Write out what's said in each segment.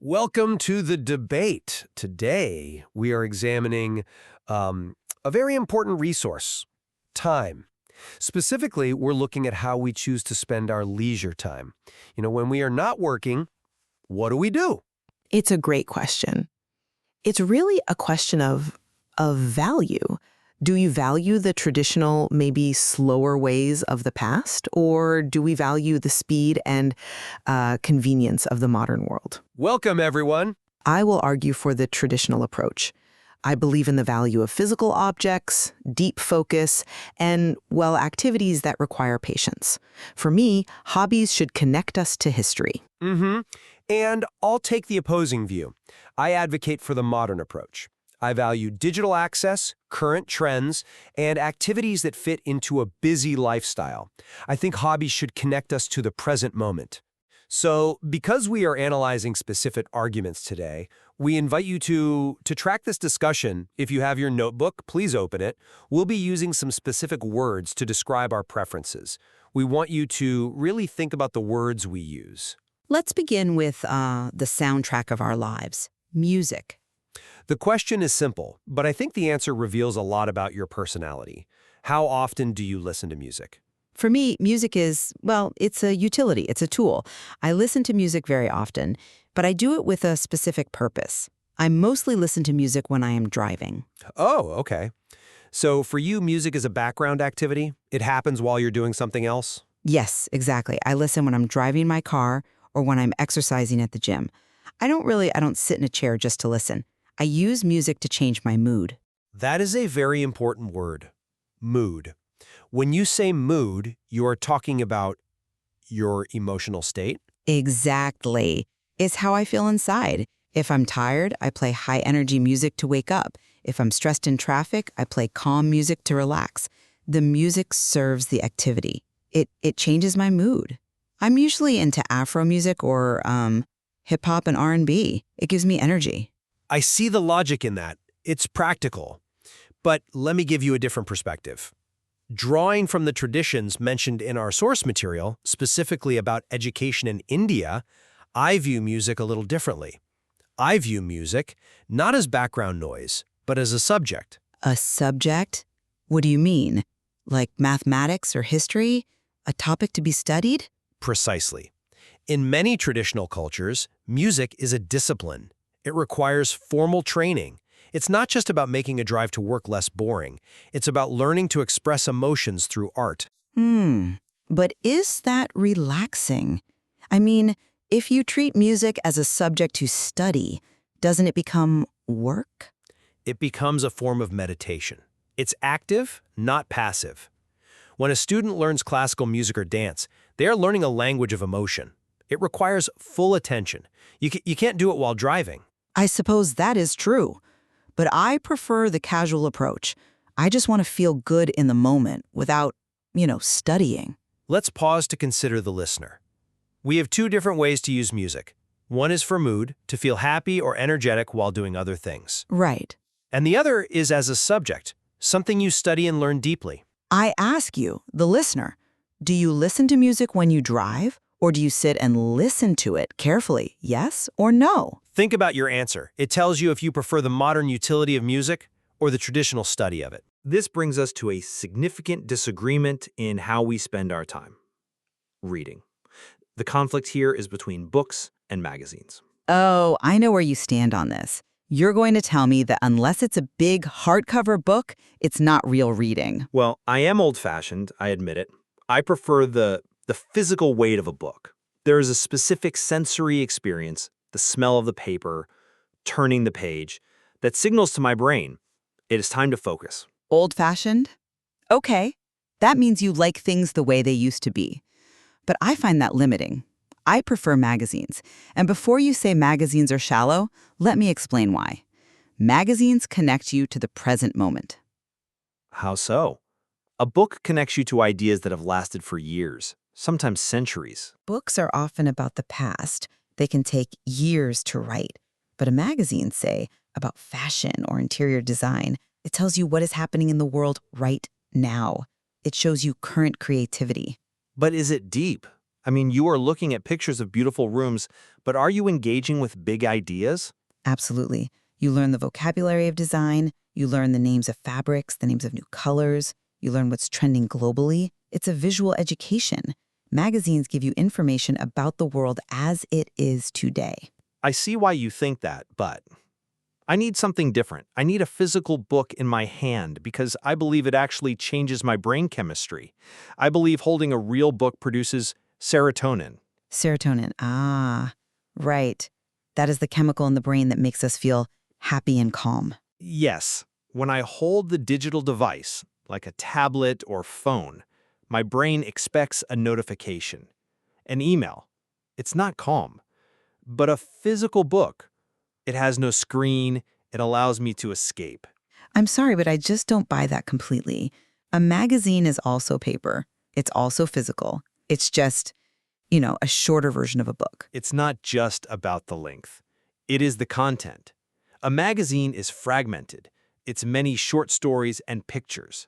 Welcome to the debate. Today, we are examining a very important resource, time. Specifically, we're looking at how we choose to spend our leisure time. When we are not working, what do we do? It's a great question. It's really a question of value. Do you value the traditional, maybe slower ways of the past, or do we value the speed and convenience of the modern world? Welcome, everyone. I will argue for the traditional approach. I believe in the value of physical objects, deep focus, and, well, activities that require patience. For me, hobbies should connect us to history. And I'll take the opposing view. I advocate for the modern approach. I value digital access, current trends, and activities that fit into a busy lifestyle. I think hobbies should connect us to the present moment. So, because we are analyzing specific arguments today, we invite you to track this discussion. If you have your notebook, please open it. We'll be using some specific words to describe our preferences. We want you to really think about the words we use. Let's begin with the soundtrack of our lives, music. The question is simple, but I think the answer reveals a lot about your personality. How often do you listen to music? For me, music is, well, it's a utility, it's a tool. I listen to music very often, but I do it with a specific purpose. I mostly listen to music when I am driving. Oh, okay. So for you, music is a background activity? It happens while you're doing something else? Yes, exactly. I listen when I'm driving my car or when I'm exercising at the gym. I don't sit in a chair just to listen. I use music to change my mood. That is a very important word, mood. When you say mood, you are talking about your emotional state? Exactly. It's how I feel inside. If I'm tired, I play high-energy music to wake up. If I'm stressed in traffic, I play calm music to relax. The music serves the activity. It changes my mood. I'm usually into Afro music or hip-hop and R&B. It gives me energy. I see the logic in that. It's practical. But let me give you a different perspective. Drawing from the traditions mentioned in our source material, specifically about education in India, I view music a little differently. I view music not as background noise, but as a subject. A subject? What do you mean? Like mathematics or history? A topic to be studied? Precisely. In many traditional cultures, music is a discipline. It requires formal training. It's not just about making a drive to work less boring. It's about learning to express emotions through art. But is that relaxing? I mean, if you treat music as a subject to study, doesn't it become work? It becomes a form of meditation. It's active, not passive. When a student learns classical music or dance, they are learning a language of emotion. It requires full attention. You can't do it while driving. I suppose that is true. But I prefer the casual approach. I just want to feel good in the moment without, studying. Let's pause to consider the listener. We have two different ways to use music. One is for mood, to feel happy or energetic while doing other things. Right. And the other is as a subject, something you study and learn deeply. I ask you, the listener, do you listen to music when you drive? Or do you sit and listen to it carefully, yes or no? Think about your answer. It tells you if you prefer the modern utility of music or the traditional study of it. This brings us to a significant disagreement in how we spend our time. Reading. The conflict here is between books and magazines. Oh, I know where you stand on this. You're going to tell me that unless it's a big hardcover book, it's not real reading. Well, I am old-fashioned, I admit it. I prefer the physical weight of a book. There is a specific sensory experience, the smell of the paper, turning the page, that signals to my brain, it is time to focus. Old-fashioned? Okay, that means you like things the way they used to be. But I find that limiting. I prefer magazines. And before you say magazines are shallow, let me explain why. Magazines connect you to the present moment. How so? A book connects you to ideas that have lasted for years, sometimes centuries. Books are often about the past. They can take years to write. But a magazine, say, about fashion or interior design, it tells you what is happening in the world right now. It shows you current creativity. But is it deep? I mean, you are looking at pictures of beautiful rooms, but are you engaging with big ideas? Absolutely. You learn the vocabulary of design, you learn the names of fabrics, the names of new colors, you learn what's trending globally. It's a visual education. Magazines give you information about the world as it is today. I see why you think that, but I need something different. I need a physical book in my hand because I believe it actually changes my brain chemistry. I believe holding a real book produces serotonin. Serotonin. Right. That is the chemical in the brain that makes us feel happy and calm. Yes, when I hold the digital device, like a tablet or phone, my brain expects a notification, an email. It's not calm. But a physical book, it has no screen, it allows me to escape. I'm sorry, but I just don't buy that completely. A magazine is also paper. It's also physical. It's just, a shorter version of a book. It's not just about the length. It is the content. A magazine is fragmented. It's many short stories and pictures.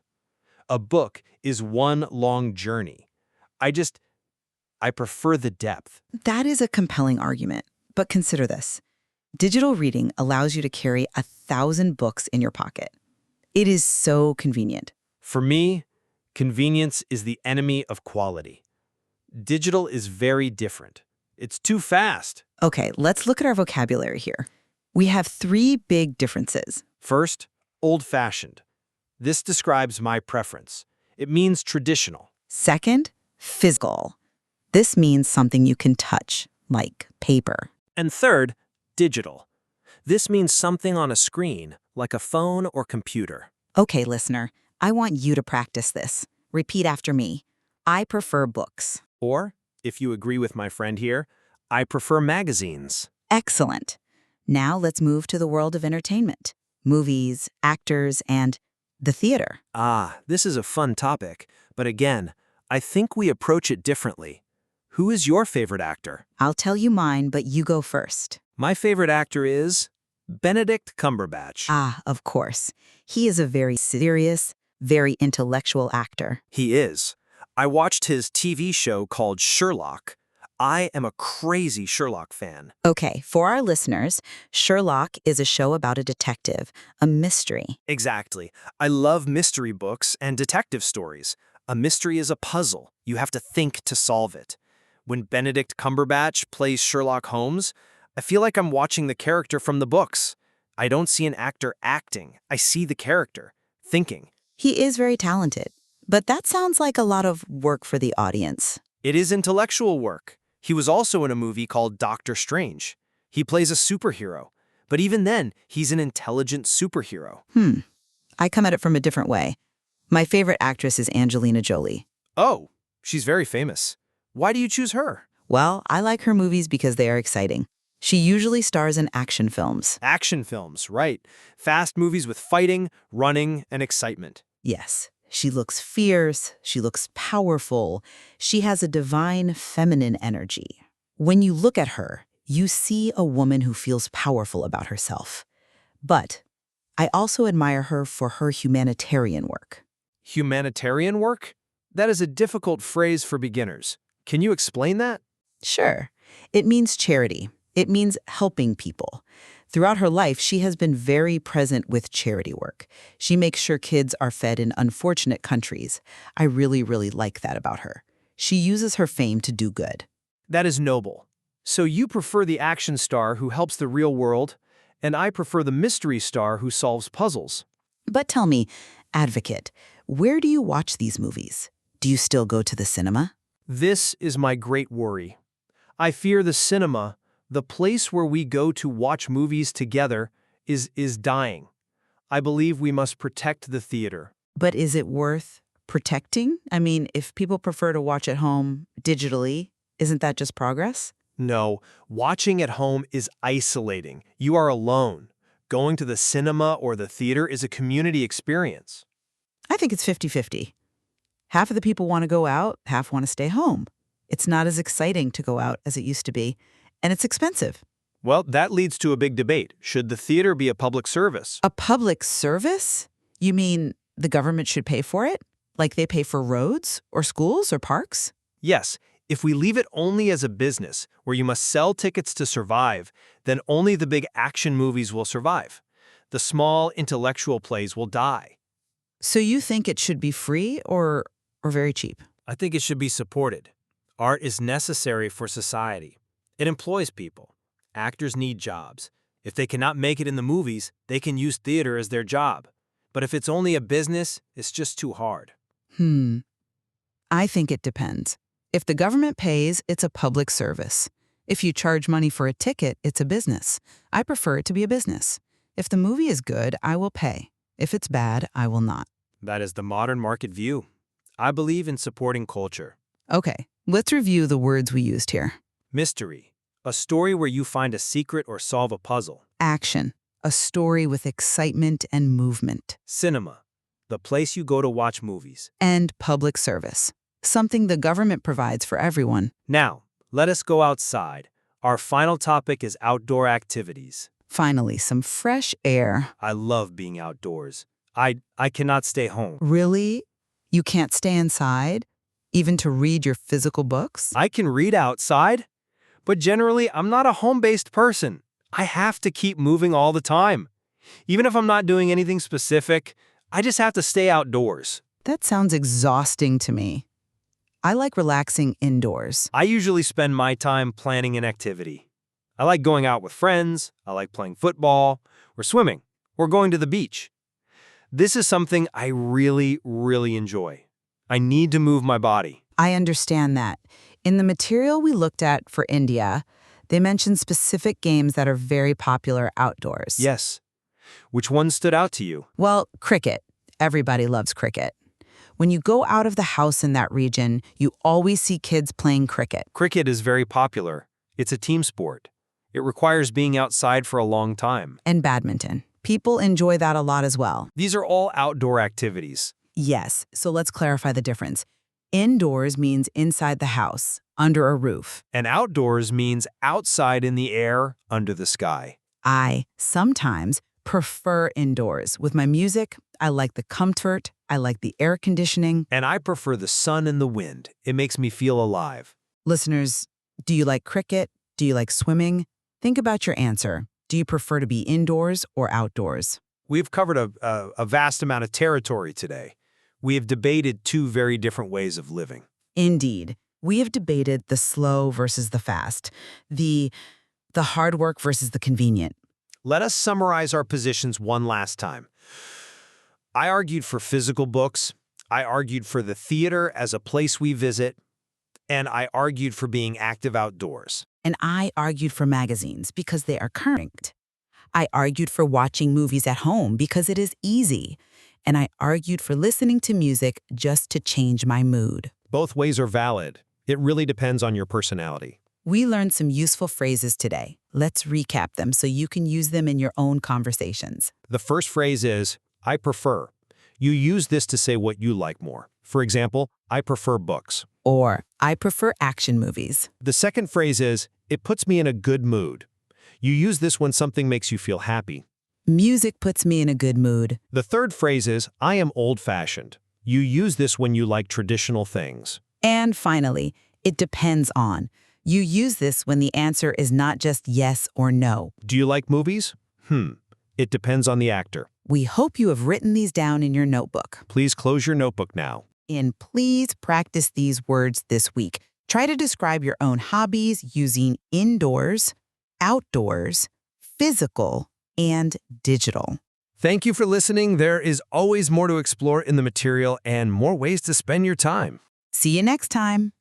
A book is one long journey. I prefer the depth. That is a compelling argument. But consider this. Digital reading allows you to carry 1,000 books in your pocket. It is so convenient. For me, convenience is the enemy of quality. Digital is very different. It's too fast. Okay, let's look at our vocabulary here. We have 3 big differences. First, old-fashioned. This describes my preference. It means traditional. Second, physical. This means something you can touch, like paper. And third, digital. This means something on a screen, like a phone or computer. Okay, listener, I want you to practice this. Repeat after me. I prefer books. Or, if you agree with my friend here, I prefer magazines. Excellent. Now let's move to the world of entertainment. Movies, actors, and the theater. This is a fun topic, but again, I think we approach it differently. Who is your favorite actor? I'll tell you mine, but you go first. My favorite actor is Benedict Cumberbatch. Of course. He is a very serious, very intellectual actor. He is. I watched his TV show called Sherlock. I am a crazy Sherlock fan. Okay, for our listeners, Sherlock is a show about a detective, a mystery. Exactly. I love mystery books and detective stories. A mystery is a puzzle. You have to think to solve it. When Benedict Cumberbatch plays Sherlock Holmes, I feel like I'm watching the character from the books. I don't see an actor acting. I see the character, thinking. He is very talented, but that sounds like a lot of work for the audience. It is intellectual work. He was also in a movie called Doctor Strange. He plays a superhero, but even then, he's an intelligent superhero. I come at it from a different way. My favorite actress is Angelina Jolie. Oh, she's very famous. Why do you choose her? Well, I like her movies because they are exciting. She usually stars in action films. Action films, right. Fast movies with fighting, running, and excitement. Yes, she looks fierce, she looks powerful, she has a divine feminine energy. When you look at her, you see a woman who feels powerful about herself. But I also admire her for her humanitarian work. Humanitarian work? That is a difficult phrase for beginners. Can you explain that? Sure. It means charity. It means helping people. Throughout her life, she has been very present with charity work. She makes sure kids are fed in unfortunate countries. I really, really like that about her. She uses her fame to do good. That is noble. So you prefer the action star who helps the real world, and I prefer the mystery star who solves puzzles. But tell me, advocate, where do you watch these movies? Do you still go to the cinema? This is my great worry. I fear the cinema, the place where we go to watch movies together, is dying. I believe we must protect the theater. But is it worth protecting? I mean, if people prefer to watch at home digitally, isn't that just progress? No, watching at home is isolating. You are alone. Going to the cinema or the theater is a community experience. I think it's 50-50. Half of the people want to go out, half want to stay home. It's not as exciting to go out as it used to be, and it's expensive. Well, that leads to a big debate. Should the theater be a public service? A public service? You mean the government should pay for it? Like they pay for roads or schools or parks? Yes, If we leave it only as a business, where you must sell tickets to survive, then only the big action movies will survive. The small intellectual plays will die. So you think it should be free or very cheap? I think it should be supported. Art is necessary for society. It employs people. Actors need jobs. If they cannot make it in the movies, they can use theater as their job. But if it's only a business, it's just too hard. I think it depends. If the government pays, it's a public service. If you charge money for a ticket, it's a business. I prefer it to be a business. If the movie is good, I will pay. If it's bad, I will not. That is the modern market view. I believe in supporting culture. Okay, let's review the words we used here. Mystery, a story where you find a secret or solve a puzzle. Action, a story with excitement and movement. Cinema, the place you go to watch movies. And public service, something the government provides for everyone. Now, let us go outside. Our final topic is outdoor activities. Finally, some fresh air. I love being outdoors. I cannot stay home. Really? You can't stay inside? Even to read your physical books? I can read outside, but generally I'm not a home-based person. I have to keep moving all the time. Even if I'm not doing anything specific, I just have to stay outdoors. That sounds exhausting to me. I like relaxing indoors. I usually spend my time planning an activity. I like going out with friends, I like playing football, or swimming, or going to the beach. This is something I really, really enjoy. I need to move my body. I understand that. In the material we looked at for India, they mentioned specific games that are very popular outdoors. Yes. Which one stood out to you? Well, cricket. Everybody loves cricket. When you go out of the house in that region, you always see kids playing cricket. Cricket is very popular. It's a team sport. It requires being outside for a long time. And badminton. People enjoy that a lot as well. These are all outdoor activities. Yes, so let's clarify the difference. Indoors means inside the house, under a roof. And outdoors means outside in the air, under the sky. I sometimes prefer indoors. With my music, I like the comfort, I like the air conditioning. And I prefer the sun and the wind. It makes me feel alive. Listeners, do you like cricket? Do you like swimming? Think about your answer. Do you prefer to be indoors or outdoors? We've covered a vast amount of territory today. We have debated two very different ways of living. Indeed. We have debated the slow versus the fast, the hard work versus the convenient. Let us summarize our positions one last time. I argued for physical books. I argued for the theater as a place we visit. And I argued for being active outdoors. And I argued for magazines because they are current. I argued for watching movies at home because it is easy. And I argued for listening to music just to change my mood. Both ways are valid. It really depends on your personality. We learned some useful phrases today. Let's recap them so you can use them in your own conversations. The first phrase is, I prefer. You use this to say what you like more. For example, I prefer books. Or, I prefer action movies. The second phrase is, it puts me in a good mood. You use this when something makes you feel happy. Music puts me in a good mood. The third phrase is, I am old-fashioned. You use this when you like traditional things. And finally, it depends on. You use this when the answer is not just yes or no. Do you like movies? It depends on the actor. We hope you have written these down in your notebook. Please close your notebook now. And please practice these words this week. Try to describe your own hobbies using indoors, outdoors, physical, and digital. Thank you for listening. There is always more to explore in the material and more ways to spend your time. See you next time.